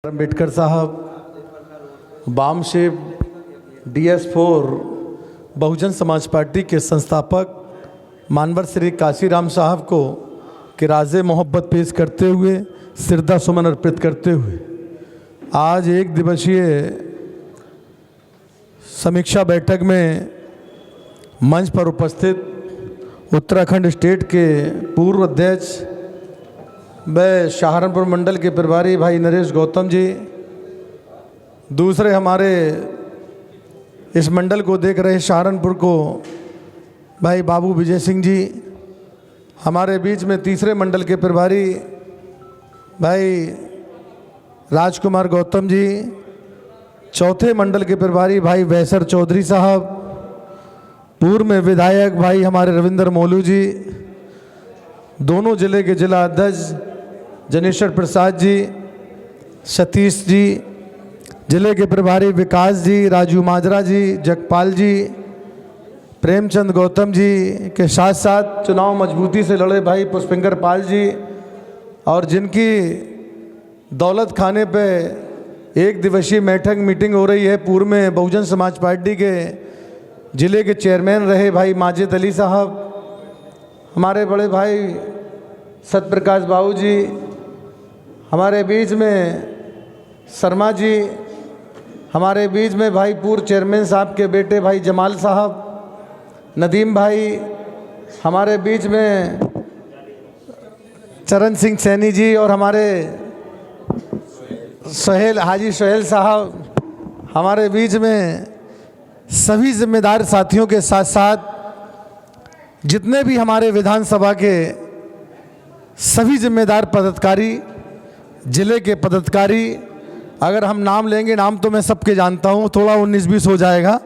अम्बेडकर साहब, वामशेप DS4 Bahujan Samaj party के संस्थापक मानवर श्री काशीराम साहब को किराज़े मोहब्बत पेश करते हुए श्रद्धा सुमन अर्पित करते हुए आज एक दिवसीय समीक्षा बैठक में मंच पर उपस्थित उत्तराखंड स्टेट के पूर्व अध्यक्ष व सहारनपुर मंडल के प्रभारी भाई नरेश गौतम जी, दूसरे हमारे इस मंडल को देख रहे सहारनपुर को भाई बाबू विजय सिंह जी, हमारे बीच में तीसरे मंडल के प्रभारी भाई राजकुमार गौतम जी, चौथे मंडल के प्रभारी भाई वैसर चौधरी साहब, पूर्व में विधायक भाई हमारे रविंद्र मोलू जी, दोनों जिले के जिला अध्यक्ष जनेश्वर प्रसाद जी, सतीश जी, जिले के प्रभारी विकास जी, राजू माजरा जी, जगपाल जी, प्रेमचंद गौतम जी के साथ साथ चुनाव मजबूती से लड़े भाई पुष्पिंकर पाल जी, और जिनकी दौलत खाने पे एक दिवसीय मीटिंग हो रही है, पूर्व में बहुजन समाज पार्टी के जिले के चेयरमैन रहे भाई माजिद अली साहब, हमारे बड़े भाई सतप्रकाश बाबू जी, हमारे बीच में शर्मा जी, हमारे बीच में भाई पूर्व चेयरमैन साहब के बेटे भाई जमाल साहब, नदीम भाई, हमारे बीच में चरण सिंह सैनी जी, और हमारे हाजी सोहेल साहब, हमारे बीच में सभी जिम्मेदार साथियों के साथ साथ जितने भी हमारे विधानसभा के सभी जिम्मेदार पदाधिकारी, जिले के पदाधिकारी, अगर हम नाम लेंगे, नाम तो मैं सबके जानता हूँ, थोड़ा 19-20 हो जाएगा,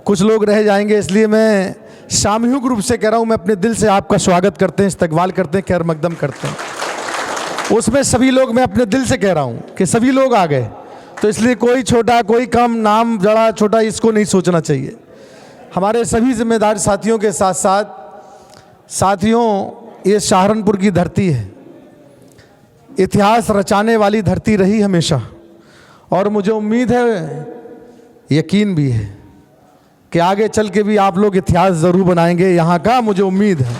कुछ लोग रह जाएंगे, इसलिए मैं सामूहिक रूप से कह रहा हूँ, मैं अपने दिल से आपका स्वागत करते हैं, इस्तकबाल करते हैं, खैर मकदम करते हैं। उसमें सभी लोग, मैं अपने दिल से कह रहा हूँ कि सभी लोग आ गए, तो इसलिए कोई छोटा कोई कम, नाम बड़ा छोटा इसको नहीं सोचना चाहिए। हमारे सभी जिम्मेदार साथियों के साथ साथ साथियों, ये सहारनपुर की धरती है, इतिहास रचाने वाली धरती रही हमेशा, और मुझे उम्मीद है, यकीन भी है कि आगे चल के भी आप लोग इतिहास ज़रूर बनाएंगे यहाँ का, मुझे उम्मीद है,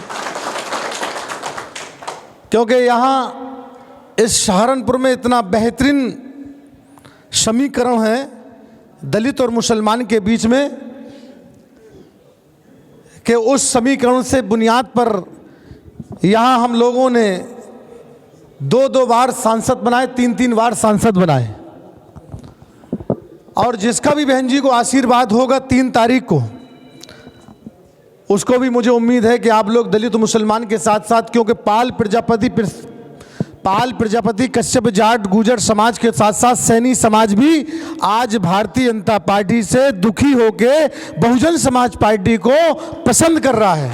क्योंकि यहाँ इस सहारनपुर में इतना बेहतरीन समीकरण है दलित और मुसलमान के बीच में कि उस समीकरण से बुनियाद पर यहाँ हम लोगों ने 2-2 बार सांसद बनाए, 3-3 बार सांसद बनाए, और जिसका भी बहन जी को आशीर्वाद होगा 3 तारीख को, उसको भी मुझे उम्मीद है कि आप लोग दलित मुसलमान के साथ साथ, क्योंकि पाल प्रजापति कश्यप जाट गुजर समाज के साथ साथ सैनी समाज भी आज भारतीय जनता पार्टी से दुखी होकर बहुजन समाज पार्टी को पसंद कर रहा है।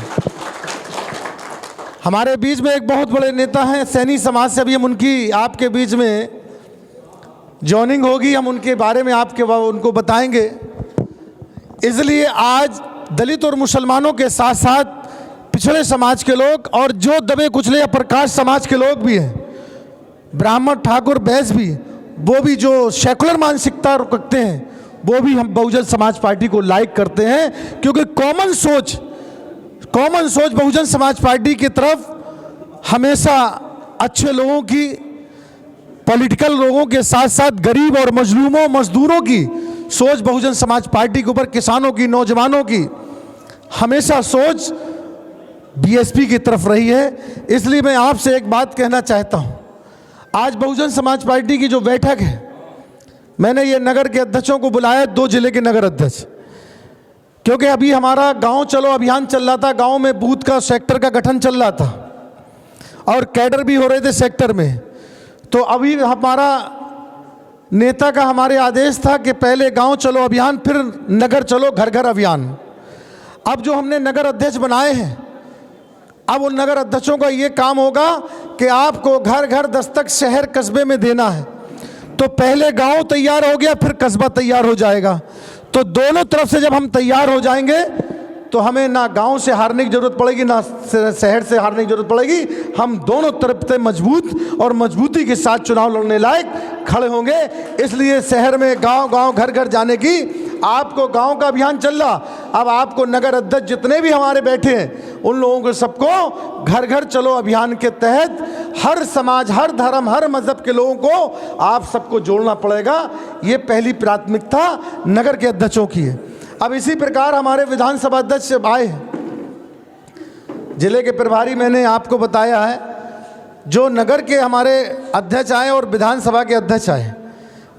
हमारे बीच में एक बहुत बड़े नेता हैं सैनी समाज से, अभी हम उनकी आपके बीच में जॉइनिंग होगी, हम उनके बारे में उनको बताएंगे। इसलिए आज दलित और मुसलमानों के साथ साथ पिछड़े समाज के लोग, और जो दबे कुचले या प्रकाश समाज के लोग भी हैं, ब्राह्मण ठाकुर बैस भी, वो भी जो सेकुलर मानसिकता रखते हैं, वो भी हम बहुजन समाज पार्टी को लाइक करते हैं, क्योंकि कॉमन सोच बहुजन समाज पार्टी की तरफ हमेशा अच्छे लोगों की, पॉलिटिकल लोगों के साथ साथ गरीब और मजलूमों मजदूरों की सोच बहुजन समाज पार्टी के ऊपर, किसानों की, नौजवानों की हमेशा सोच BSP की तरफ रही है। इसलिए मैं आपसे एक बात कहना चाहता हूं, आज बहुजन समाज पार्टी की जो बैठक है, मैंने ये नगर के अध्यक्षों को बुलाया, 2 जिले के नगर अध्यक्ष, क्योंकि अभी हमारा गांव चलो अभियान चल रहा था, गांव में बूथ का सेक्टर का गठन चल रहा था और कैडर भी हो रहे थे सेक्टर में। तो अभी हमारा नेता का हमारे आदेश था कि पहले गांव चलो अभियान, फिर नगर चलो घर घर अभियान। अब जो हमने नगर अध्यक्ष बनाए हैं, अब उन नगर अध्यक्षों का ये काम होगा कि आपको घर घर दस्तक शहर कस्बे में देना है। तो पहले गांव तैयार हो गया, फिर कस्बा तैयार हो जाएगा। तो दोनों तरफ से जब हम तैयार हो जाएंगे तो हमें ना गांव से हारने की जरूरत पड़ेगी ना शहर से हारने की जरूरत पड़ेगी। हम दोनों तरफ से मजबूत और मजबूती के साथ चुनाव लड़ने लायक खड़े होंगे। इसलिए शहर में गांव-गांव घर-घर जाने की आपको गांव का अभियान चल रहा। अब आपको नगर अध्यक्ष जितने भी हमारे बैठे हैं उन लोगों को सबको घर घर चलो अभियान के तहत हर समाज, हर धर्म, हर मजहब के लोगों को आप सबको जोड़ना पड़ेगा। ये पहली प्राथमिकता नगर के अध्यक्षों की है। अब इसी प्रकार हमारे विधानसभा अध्यक्ष आए हैं, जिले के प्रभारी मैंने आपको बताया है, जो नगर के हमारे अध्यक्ष आए और विधानसभा के अध्यक्ष आए।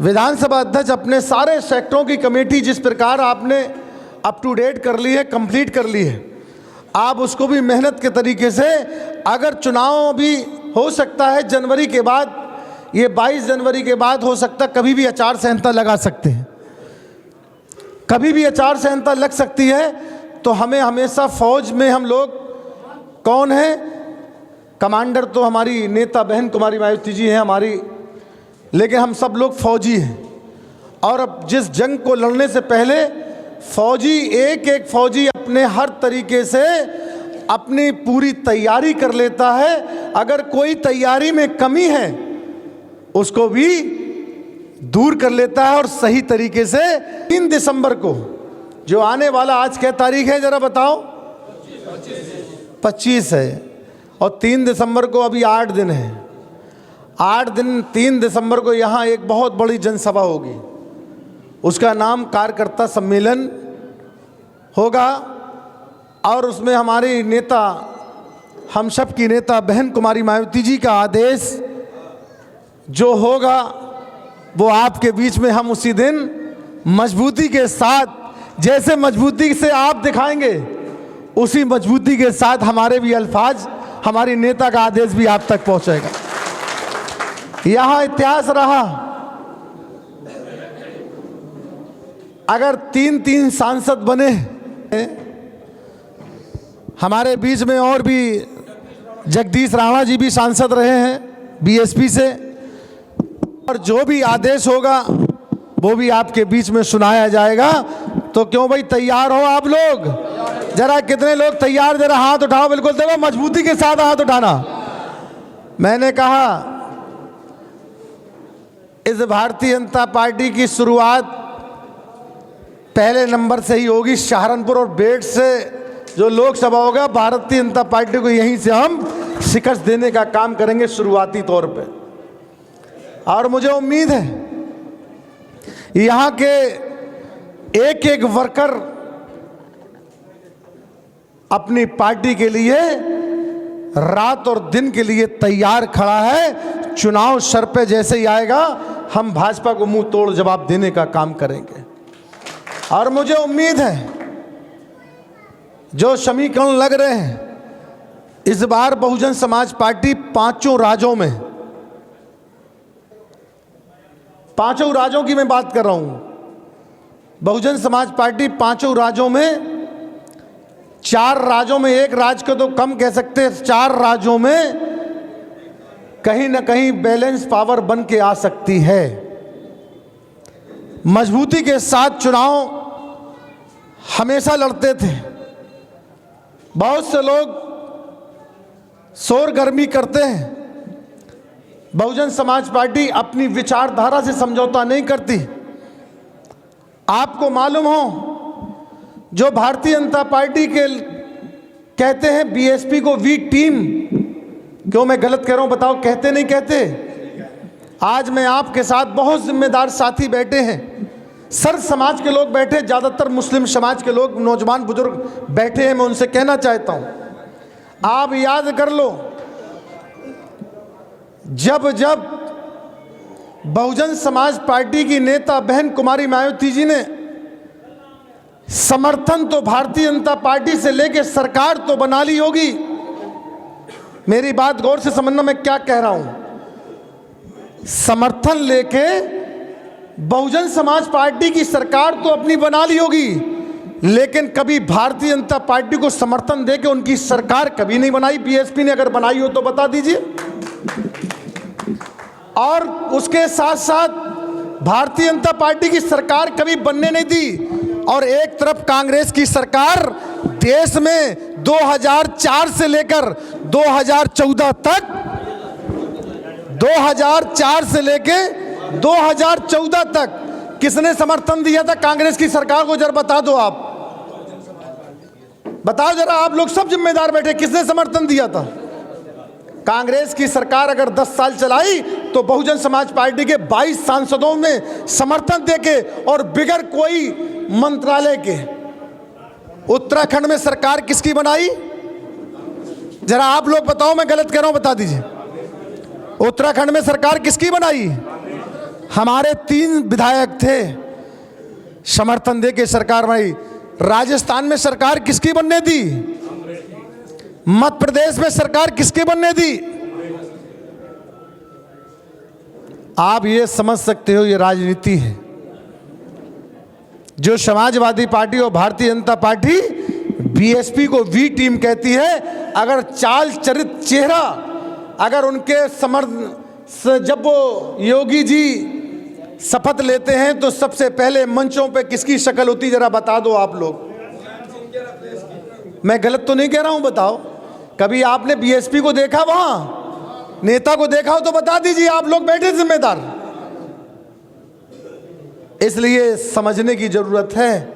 विधानसभा अध्यक्ष अपने सारे सेक्टरों की कमेटी जिस प्रकार आपने अप टू डेट कर ली है, कंप्लीट कर ली है, आप उसको भी मेहनत के तरीके से, अगर चुनाव भी हो सकता है जनवरी के बाद, ये 22 जनवरी के बाद हो सकता, कभी भी आचार संहिता लगा सकते हैं, कभी भी आचार संहिता लग सकती है। तो हमें हमेशा फौज में हम लोग कौन है, कमांडर तो हमारी नेता बहन कुमारी मायावती जी हैं हमारी, लेकिन हम सब लोग फौजी हैं। और अब जिस जंग को लड़ने से पहले फौजी, एक एक फौजी अपने हर तरीके से अपनी पूरी तैयारी कर लेता है। अगर कोई तैयारी में कमी है उसको भी दूर कर लेता है और सही तरीके से 3 दिसंबर को जो आने वाला, आज क्या तारीख है जरा बताओ? 25 है और 3 दिसंबर को अभी 8 दिन है। 8 दिन 3 दिसंबर को यहाँ एक बहुत बड़ी जनसभा होगी, उसका नाम कार्यकर्ता सम्मेलन होगा। और उसमें हमारी नेता, हम सब की नेता बहन कुमारी मायावती जी का आदेश जो होगा वो आपके बीच में हम उसी दिन मजबूती के साथ, जैसे मजबूती से आप दिखाएंगे उसी मजबूती के साथ हमारे भी अल्फाज, हमारी नेता का आदेश भी आप तक पहुंचेगा। यहाँ इतिहास रहा, अगर 3-3 सांसद बने, हमारे बीच में और भी जगदीश राणा जी भी सांसद रहे हैं बीएसपी से, और जो भी आदेश होगा वो भी आपके बीच में सुनाया जाएगा। तो क्यों भाई, तैयार हो आप लोग? जरा कितने लोग तैयार, जरा हाथ उठाओ। बिल्कुल, देखो मजबूती के साथ हाथ उठाना। मैंने कहा इस भारतीय जनता पार्टी की शुरुआत पहले नंबर से ही होगी, सहारनपुर और बेट से जो लोकसभा होगा, भारतीय जनता पार्टी को यहीं से हम शिकस्त देने का काम करेंगे शुरुआती तौर पे। और मुझे उम्मीद है यहाँ के एक एक वर्कर अपनी पार्टी के लिए रात और दिन के लिए तैयार खड़ा है। चुनाव सर पे जैसे ही आएगा हम भाजपा को मुंह तोड़ जवाब देने का काम करेंगे। और मुझे उम्मीद है जो समीकरण लग रहे हैं, इस बार बहुजन समाज पार्टी 5 राज्यों में, 5 राज्यों की मैं बात कर रहा हूं, बहुजन समाज पार्टी 5 राज्यों में, 4 राज्यों में, एक राज्य को तो कम कह सकते हैं, 4 राज्यों में कहीं ना कहीं बैलेंस पावर बन के आ सकती है। मजबूती के साथ चुनाव हमेशा लड़ते थे। बहुत से लोग शोर गर्मी करते हैं, बहुजन समाज पार्टी अपनी विचारधारा से समझौता नहीं करती। आपको मालूम हो, जो भारतीय जनता पार्टी के कहते हैं बीएसपी को वी टीम, क्यों मैं गलत कह रहा हूं बताओ, कहते नहीं कहते? आज मैं आपके साथ बहुत जिम्मेदार साथी बैठे हैं, सर्व समाज के लोग बैठे, ज़्यादातर मुस्लिम समाज के लोग, नौजवान बुजुर्ग बैठे हैं। मैं उनसे कहना चाहता हूं, आप याद कर लो, जब जब बहुजन समाज पार्टी की नेता बहन कुमारी मायावती जी ने समर्थन तो भारतीय जनता पार्टी से लेके सरकार तो बना ली होगी, मेरी बात गौर से समझना मैं क्या कह रहा हूं, समर्थन लेके बहुजन समाज पार्टी की सरकार तो अपनी बना ली होगी, लेकिन कभी भारतीय जनता पार्टी को समर्थन देके उनकी सरकार कभी नहीं बनाई। बीएसपी ने अगर बनाई हो तो बता दीजिए। और उसके साथ साथ भारतीय जनता पार्टी की सरकार कभी बनने नहीं दी। और एक तरफ कांग्रेस की सरकार देश में 2004 से लेकर 2014 तक, 2004 से लेकर 2014 तक किसने समर्थन दिया था कांग्रेस की सरकार को? जरा बता दो, आप बताओ जरा, आप लोग सब जिम्मेदार बैठे, किसने समर्थन दिया था? कांग्रेस की सरकार अगर 10 साल चलाई तो बहुजन समाज पार्टी के 22 सांसदों ने समर्थन देके और बिगैर कोई मंत्रालय के उत्तराखंड में सरकार किसकी बनाई? जरा आप लोग बताओ, मैं गलत कह रहा हूं, बता दीजिए। उत्तराखंड में सरकार किसकी बनाई? हमारे 3 विधायक थे, समर्थन देके सरकार बनाई। राजस्थान में सरकार किसकी बनने दी? मध्य प्रदेश में सरकार किसकी बनने दी? आप ये समझ सकते हो, ये राजनीति है। जो समाजवादी पार्टी और भारतीय जनता पार्टी बीएसपी को वी टीम कहती है, अगर चाल चरित चेहरा अगर उनके जब वो योगी जी शपथ लेते हैं तो सबसे पहले मंचों पे किसकी शक्ल होती, जरा बता दो आप लोग। मैं गलत तो नहीं कह रहा हूं, बताओ। कभी आपने बीएसपी को देखा, वहां नेता को देखा हो तो बता दीजिए, आप लोग बैठे जिम्मेदार। इसलिए समझने की जरूरत है,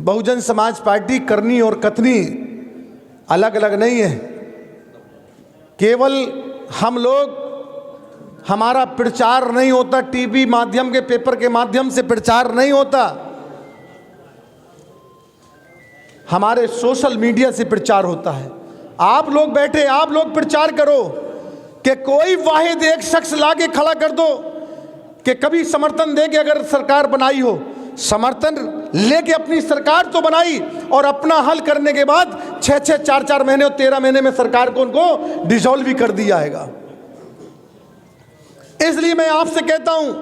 बहुजन समाज पार्टी करनी और कथनी अलग अलग नहीं है। केवल हम लोग, हमारा प्रचार नहीं होता टीवी माध्यम के, पेपर के माध्यम से प्रचार नहीं होता, हमारे सोशल मीडिया से प्रचार होता है। आप लोग बैठे, आप लोग प्रचार करो कि कोई वाहिद एक शख्स लाके खड़ा कर दो कि कभी समर्थन दे के अगर सरकार बनाई हो, समर्थन लेके अपनी सरकार तो बनाई और अपना हल करने के बाद 6-6, 4-4 महीने और 13 महीने में सरकार को उनको डिसॉल्व भी कर दिया जाएगा। इसलिए मैं आपसे कहता हूं,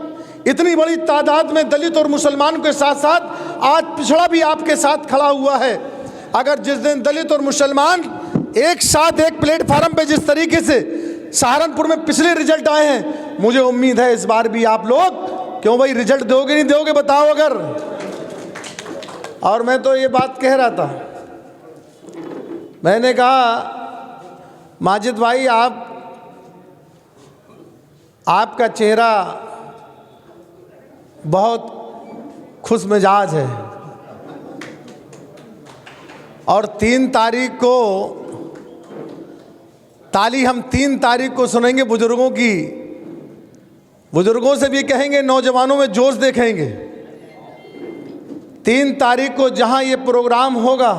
इतनी बड़ी तादाद में दलित और मुसलमान के साथ साथ आज पिछड़ा भी आपके साथ खड़ा हुआ है। अगर जिस दिन दलित और मुसलमान एक साथ एक प्लेटफार्म पे जिस तरीके से सहारनपुर में पिछले रिजल्ट आए हैं, मुझे उम्मीद है इस बार भी आप लोग, क्यों भाई, रिजल्ट दोगे नहीं दोगे बताओ अगर। और मैं तो ये बात कह रहा था, मैंने कहा माजिद भाई, आपका चेहरा बहुत खुश मिजाज है और 3 तारीख को ताली हम 3 तारीख को सुनेंगे बुजुर्गों की, बुजुर्गों से भी कहेंगे, नौजवानों में जोश देखेंगे। 3 तारीख को जहां ये प्रोग्राम होगा,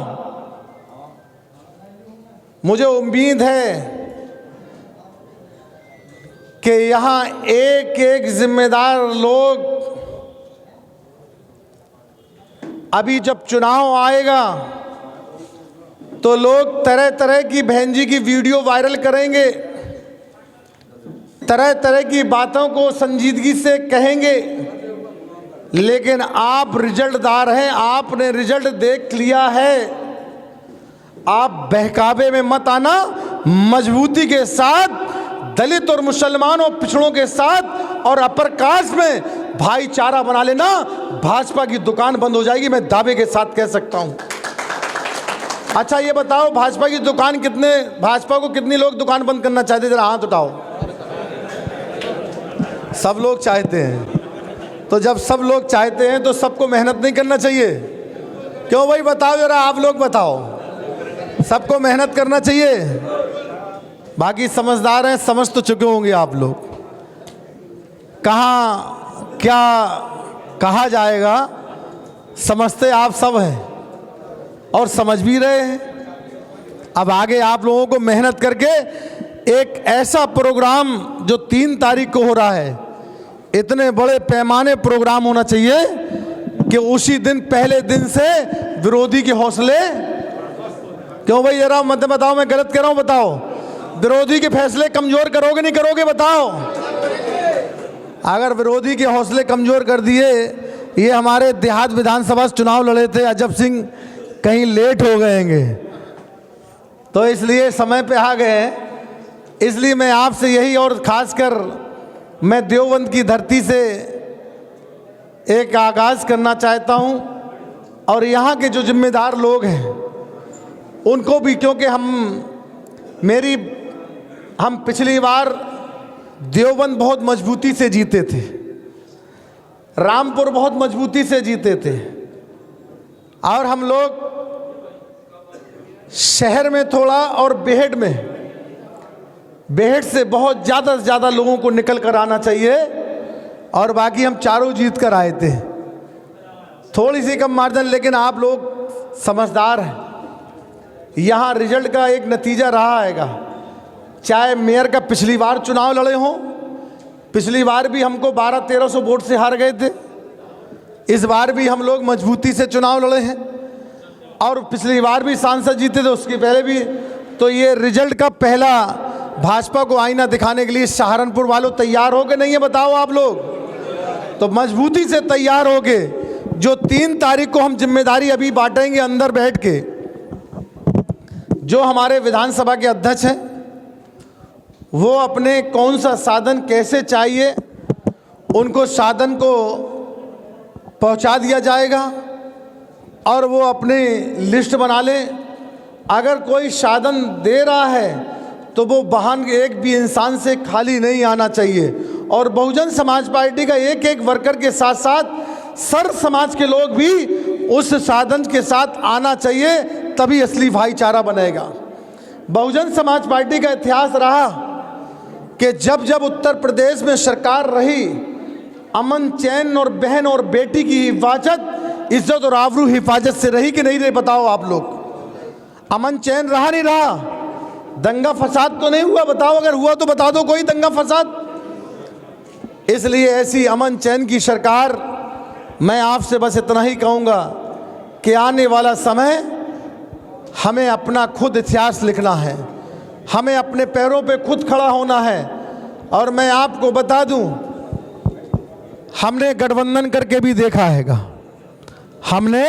मुझे उम्मीद है कि यहां एक एक जिम्मेदार लोग, अभी जब चुनाव आएगा तो लोग तरह तरह की बहन जी की वीडियो वायरल करेंगे, तरह तरह की बातों को संजीदगी से कहेंगे, लेकिन आप रिजल्टदार हैं, आपने रिजल्ट देख लिया है। आप बहकावे में मत आना, मजबूती के साथ दलित और मुसलमान और पिछड़ों के साथ और अपर कास्ट में भाईचारा बना लेना, भाजपा की दुकान बंद हो जाएगी, मैं दावे के साथ कह सकता हूं। अच्छा ये बताओ, भाजपा की दुकान भाजपा को कितने लोग दुकान बंद करना चाहते, जरा हाथ उठाओ। सब लोग चाहते हैं। तो जब सब लोग चाहते हैं तो सबको मेहनत नहीं करना चाहिए? क्यों भाई बताओ जरा, आप लोग बताओ, सबको मेहनत करना चाहिए? बाकी समझदार हैं, समझ तो चुके होंगे आप लोग। कहाँ क्या कहा जाएगा समझते आप सब हैं और समझ भी रहे हैं। अब आगे आप लोगों को मेहनत करके एक ऐसा प्रोग्राम जो 3 तारीख को हो रहा है, इतने बड़े पैमाने प्रोग्राम होना चाहिए कि उसी दिन, पहले दिन से विरोधी के हौसले, क्यों भाई जरा मत बताओ, मैं गलत कर रहा हूं बताओ, विरोधी के फैसले कमजोर करोगे नहीं करोगे बताओ? अगर विरोधी के हौसले कमजोर कर दिए, ये हमारे देहात विधानसभा चुनाव लड़े थे अजब सिंह, कहीं लेट हो गएंगे, तो इसलिए समय पे आ गए। इसलिए मैं आपसे यही, और खासकर मैं देवबंद की धरती से एक आगाज़ करना चाहता हूं, और यहाँ के जो जिम्मेदार लोग हैं उनको भी, क्योंकि हम पिछली बार देवबंद बहुत मजबूती से जीते थे, रामपुर बहुत मजबूती से जीते थे और हम लोग शहर में थोड़ा और बेहट से बहुत ज़्यादा से ज़्यादा लोगों को निकल कर आना चाहिए और बाकी हम चारों जीत कर आए थे, थोड़ी सी कम मार्जिन। लेकिन आप लोग समझदार हैं, यहाँ रिजल्ट का एक नतीजा रहा हैगा। चाहे मेयर का पिछली बार चुनाव लड़े हों, पिछली बार भी हमको 1200-1300 वोट से हार गए थे, इस बार भी हम लोग मजबूती से चुनाव लड़े हैं और पिछली बार भी सांसद जीते थे, उसके पहले भी। तो ये रिजल्ट का पहला भाजपा को आईना दिखाने के लिए सहारनपुर वालों तैयार हो के नहीं है, बताओ आप लोग? तो मजबूती से तैयार हो के जो 3 तारीख को हम जिम्मेदारी अभी बांटेंगे अंदर बैठ के, जो हमारे विधानसभा के अध्यक्ष हैं वो अपने कौन सा साधन कैसे चाहिए उनको साधन को पहुंचा दिया जाएगा और वो अपनी लिस्ट बना लें। अगर कोई साधन दे रहा है तो वो वाहन एक भी इंसान से खाली नहीं आना चाहिए और बहुजन समाज पार्टी का एक एक वर्कर के साथ साथ सर्व समाज के लोग भी उस साधन के साथ आना चाहिए, तभी असली भाईचारा बनेगा। बहुजन समाज पार्टी का इतिहास रहा कि जब जब उत्तर प्रदेश में सरकार रही, अमन चैन और बहन और बेटी की हिफाजत, इज्जत और आबरू हिफाजत से रही कि नहीं रही, बताओ आप लोग? अमन चैन रहा नहीं रहा? दंगा फसाद तो नहीं हुआ? बताओ, अगर हुआ तो बता दो कोई दंगा फसाद। इसलिए ऐसी अमन चैन की सरकार, मैं आपसे बस इतना ही कहूँगा कि आने वाला समय हमें अपना खुद इतिहास लिखना है, हमें अपने पैरों पे खुद खड़ा होना है। और मैं आपको बता दूं, हमने गठबंधन करके भी देखा हैगा, हमने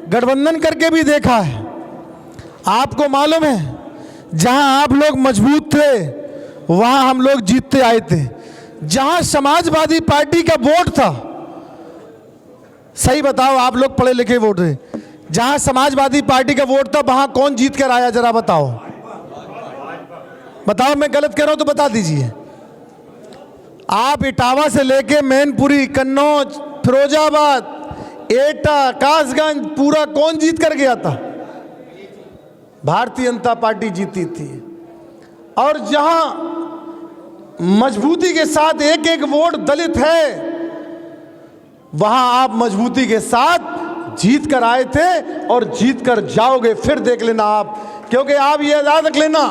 गठबंधन करके भी देखा है। आपको मालूम है, जहां आप लोग मजबूत थे वहां हम लोग जीतते आए थे। जहां समाजवादी पार्टी का वोट था, सही बताओ, आप लोग पढ़े लिखे वोट थे, जहां समाजवादी पार्टी का वोट था वहां कौन जीत कर आया? जरा बताओ, बताओ, मैं गलत कह रहा हूं तो बता दीजिए। आप इटावा से लेके मैनपुरी, कन्नौज, फिरोजाबाद, एटा, कासगंज, पूरा कौन जीत कर गया था? भारतीय जनता पार्टी जीती थी। और जहां मजबूती के साथ एक एक वोट दलित है, वहां आप मजबूती के साथ जीत कर आए थे और जीत कर जाओगे, फिर देख लेना आप। क्योंकि आप ये याद रख लेना,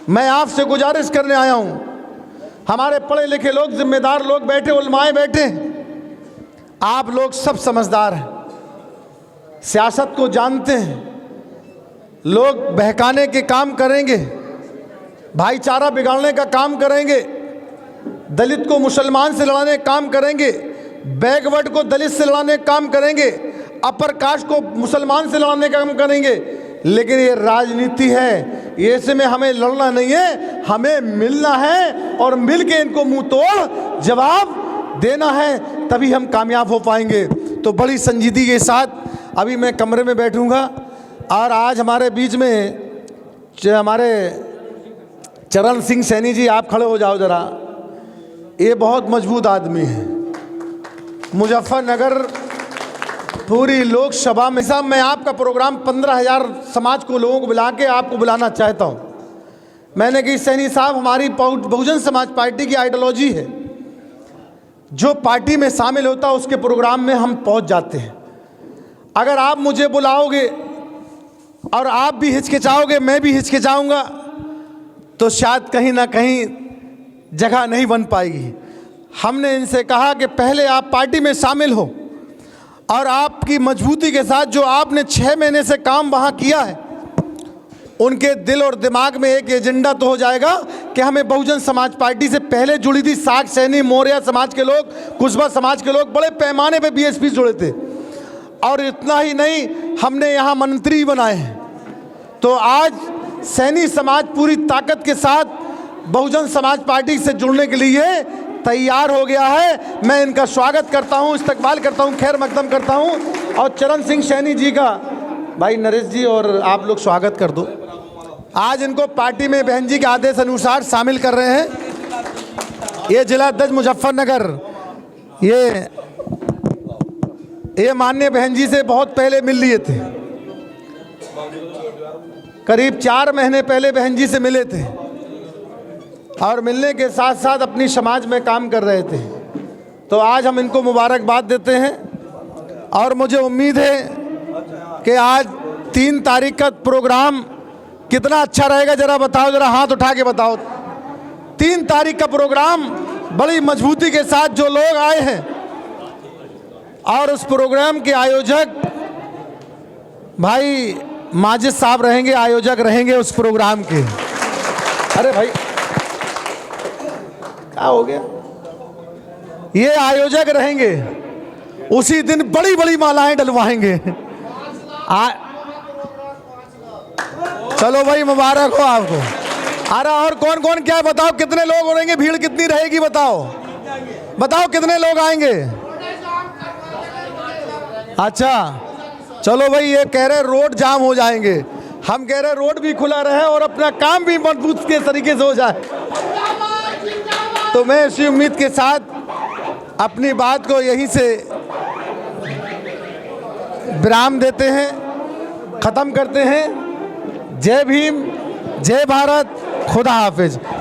मैं आपसे गुजारिश करने आया हूं, हमारे पढ़े लिखे लोग, जिम्मेदार लोग बैठे, उलमाए बैठे, आप लोग सब समझदार हैं, सियासत को जानते हैं। लोग बहकाने के काम करेंगे, भाईचारा बिगाड़ने का काम करेंगे, दलित को मुसलमान से लड़ाने का काम करेंगे, बैकवर्ड को दलित से लड़ाने का काम करेंगे, अपर कास्ट को मुसलमान से लड़ाने का काम करेंगे। लेकिन ये राजनीति है, ये इसमें हमें लड़ना नहीं है, हमें मिलना है और मिल के इनको मुंह तोड़ जवाब देना है, तभी हम कामयाब हो पाएंगे। तो बड़ी संजीदगी के साथ अभी मैं कमरे में बैठूंगा और आज हमारे बीच में हमारे चरण सिंह सैनी जी, आप खड़े हो जाओ जरा। ये बहुत मजबूत आदमी है, मुजफ्फरनगर पूरी लोकसभा में। साहब, मैं आपका प्रोग्राम 15,000 समाज को, लोगों को बुला के आपको बुलाना चाहता हूँ। मैंने कही सैनी साहब, हमारी बहुजन समाज पार्टी की आइडियोलॉजी है, जो पार्टी में शामिल होता है उसके प्रोग्राम में हम पहुँच जाते हैं। अगर आप मुझे बुलाओगे और आप भी हिचकिचाओगे, मैं भी हिचकिचाऊंगा, तो शायद कहीं ना कहीं जगह नहीं बन पाएगी। हमने इनसे कहा कि पहले आप पार्टी में शामिल हो और आपकी मजबूती के साथ जो आपने 6 महीने से काम वहाँ किया है, उनके दिल और दिमाग में एक एजेंडा तो हो जाएगा कि हमें बहुजन समाज पार्टी से पहले जुड़ी थी साग सैनी, मौर्य समाज के लोग, कुशवा समाज के लोग, बड़े पैमाने पे बीएसपी जुड़े थे। और इतना ही नहीं, हमने यहाँ मंत्री बनाए हैं। तो आज सैनी समाज पूरी ताकत के साथ बहुजन समाज पार्टी से जुड़ने के लिए तैयार हो गया है। मैं इनका स्वागत करता हूं, इस्तकबाल करता हूं, खैर मकदम करता हूं। और चरण सिंह सैनी जी का, भाई नरेश जी और आप लोग स्वागत कर दो। आज इनको पार्टी में बहन जी के आदेश अनुसार शामिल कर रहे हैं। ये जिला अध्यक्ष मुजफ्फरनगर ये माननीय बहन जी से बहुत पहले मिल लिए थे, करीब 4 महीने पहले बहन जी से मिले थे और मिलने के साथ साथ अपनी समाज में काम कर रहे थे। तो आज हम इनको मुबारकबाद देते हैं और मुझे उम्मीद है कि आज 3 तारीख का प्रोग्राम कितना अच्छा रहेगा। जरा बताओ, जरा हाथ उठा के बताओ। 3 तारीख का प्रोग्राम बड़ी मजबूती के साथ जो लोग आए हैं और उस प्रोग्राम के आयोजक भाई माजिद साहब रहेंगे, आयोजक रहेंगे उस प्रोग्राम के। अरे भाई क्या हो गया? ये आयोजक रहेंगे, उसी दिन बड़ी बड़ी मालाएं डलवाएंगे। चलो भाई, मुबारक हो आपको। अरे और कौन कौन क्या बताओ, कितने लोग होंगे, भीड़ कितनी रहेगी बताओ, बताओ कितने लोग आएंगे? अच्छा चलो भाई, ये कह रहे रोड जाम हो जाएंगे, हम कह रहे रोड भी खुला रहे और अपना काम भी मजबूत के तरीके से हो जाए। तो मैं इसी उम्मीद के साथ अपनी बात को यहीं से विराम देते हैं, ख़त्म करते हैं। जय भीम, जय भारत, खुदा हाफिज।